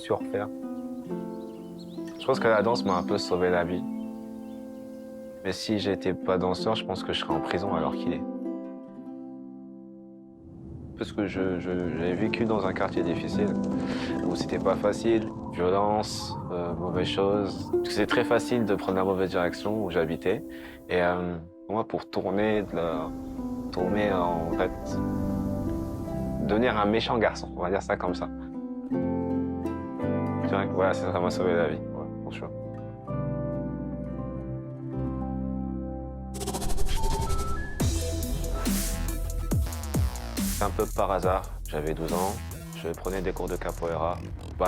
su refaire. Je pense que la danse m'a un peu sauvé la vie. Mais si j'étais pas danseur, je pense que je serais en prison alors qu'il est. Parce que j'avais vécu dans un quartier difficile, où c'était pas facile, violence, mauvaises choses. C'est très facile de prendre la mauvaise direction où j'habitais. Et moi, pour tourner en fait, devenir un méchant garçon, on va dire ça comme ça. Je dirais que voilà, ça m'a sauvé la vie, ouais, franchement. C'est un peu par hasard, j'avais 12 ans, je prenais des cours de capoeira.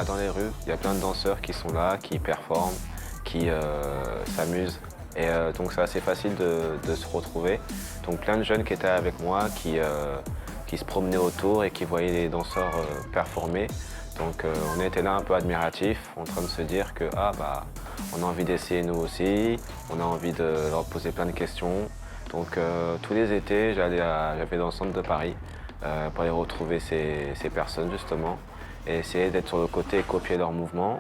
Dans les rues, il y a plein de danseurs qui sont là, qui performent, qui s'amusent. Et donc c'est assez facile de se retrouver. Donc plein de jeunes qui étaient avec moi, qui se promenaient autour et qui voyaient les danseurs performer. Donc on était là un peu admiratifs, en train de se dire que on a envie d'essayer nous aussi, on a envie de leur poser plein de questions. Donc tous les étés, j'allais dans le centre de Paris pour aller retrouver ces personnes justement et essayer d'être sur le côté et copier leurs mouvements.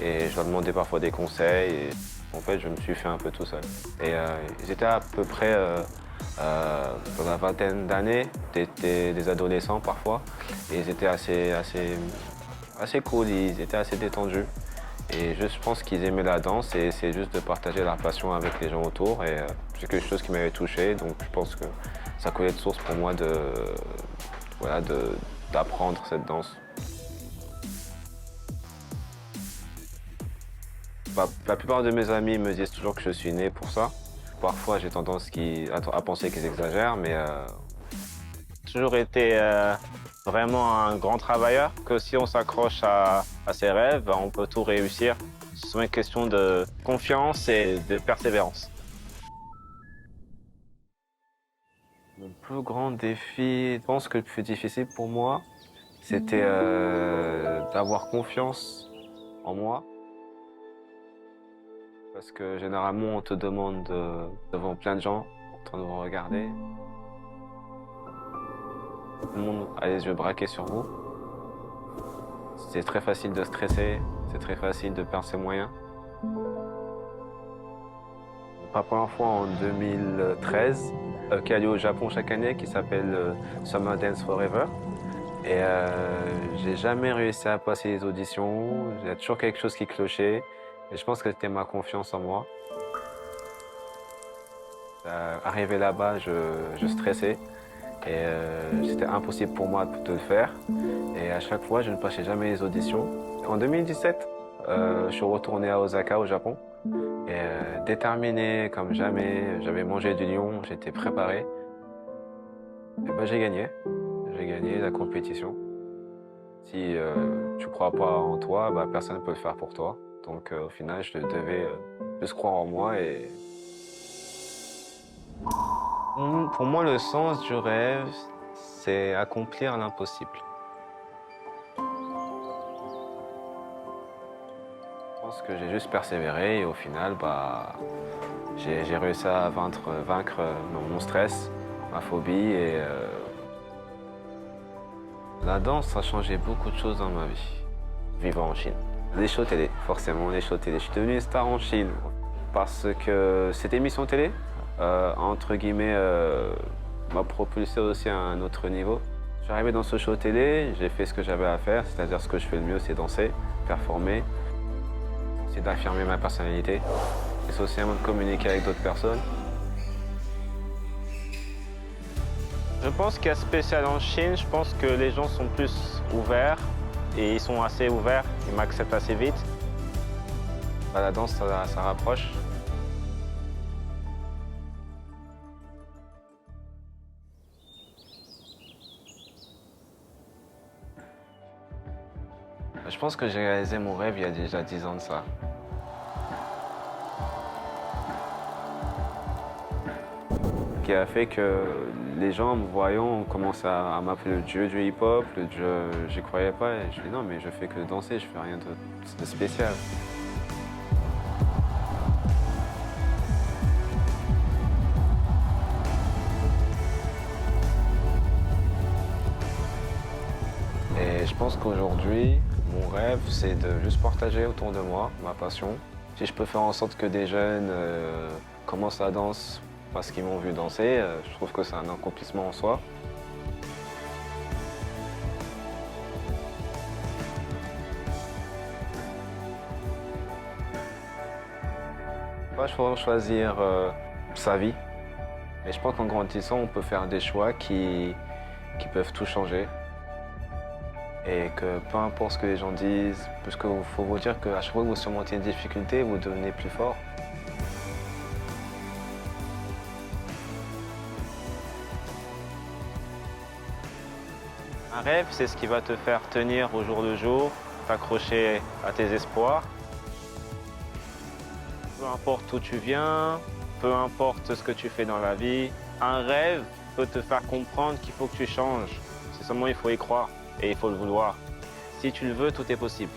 Et je leur demandais parfois des conseils. Et en fait, je me suis fait un peu tout seul. Et ils étaient à peu près dans la vingtaine d'années, des adolescents parfois. Et ils étaient assez cool, ils étaient assez détendus. Et je pense qu'ils aimaient la danse et c'est juste de partager leur passion avec les gens autour. Et c'est quelque chose qui m'avait touché, donc je pense que ça coulait de source pour moi d'apprendre cette danse. La plupart de mes amis me disent toujours que je suis né pour ça. Parfois, j'ai tendance à penser qu'ils exagèrent, mais J'ai toujours été vraiment un grand travailleur, que si on s'accroche à ses rêves, on peut tout réussir. C'est une question de confiance et de persévérance. mon plus grand défi, je pense que le plus difficile pour moi, c'était d'avoir confiance en moi. Parce que généralement, on te demande devant plein de gens, en train de vous regarder. Tout le monde a les yeux braqués sur vous. C'est très facile de stresser, c'est très facile de perdre ses moyens. La première fois en 2013, qui a lieu au Japon chaque année, qui s'appelle Summer Dance Forever. Et j'ai jamais réussi à passer les auditions, il y a toujours quelque chose qui clochait. Et je pense que c'était ma confiance en moi. Arrivé là-bas, je stressais. Et c'était impossible pour moi de le faire. Et à chaque fois, je ne passais jamais les auditions. En 2017, je suis retourné à Osaka, au Japon. Et déterminé comme jamais, j'avais mangé du lion, j'étais préparé. Et ben, j'ai gagné. J'ai gagné la compétition. Si tu crois pas en toi, bah, personne ne peut le faire pour toi. Donc au final, je devais juste croire en moi et... Pour moi, le sens du rêve, c'est accomplir l'impossible. Je pense que j'ai juste persévéré et au final, j'ai réussi à vaincre mon stress, ma phobie et la danse a changé beaucoup de choses dans ma vie, vivant en Chine. Les shows télé, forcément, les shows télé. Je suis devenu une star en Chine parce que cette émission télé, entre guillemets, m'a propulsé aussi à un autre niveau. Je suis arrivé dans ce show télé, j'ai fait ce que j'avais à faire, c'est-à-dire ce que je fais le mieux, c'est danser, performer, c'est d'affirmer ma personnalité, et c'est aussi un moyen de communiquer avec d'autres personnes. Je pense qu'il y a spécial en Chine, je pense que les gens sont plus ouverts et ils sont assez ouverts, ils m'acceptent assez vite. La danse, ça rapproche. Je pense que j'ai réalisé mon rêve il y a déjà 10 ans de ça. Qui a fait que les gens, en me voyant, ont commencé à m'appeler le dieu du hip-hop, le dieu, j'y croyais pas. Et je dis non, mais je fais que danser, je fais rien de spécial. Et je pense qu'aujourd'hui, Mon rêve, c'est de juste partager autour de moi ma passion. Si je peux faire en sorte que des jeunes commencent la danse parce qu'ils m'ont vu danser, je trouve que c'est un accomplissement en soi. Pas choisir sa vie, mais je pense qu'en grandissant, on peut faire des choix qui peuvent tout changer. Et que peu importe ce que les gens disent, parce qu'il faut vous dire qu'à chaque fois que vous surmontez une difficulté, vous devenez plus fort. Un rêve, c'est ce qui va te faire tenir au jour le jour, t'accrocher à tes espoirs. Peu importe où tu viens, peu importe ce que tu fais dans la vie, un rêve peut te faire comprendre qu'il faut que tu changes. C'est seulement il faut y croire et il faut le vouloir. Si tu le veux, tout est possible.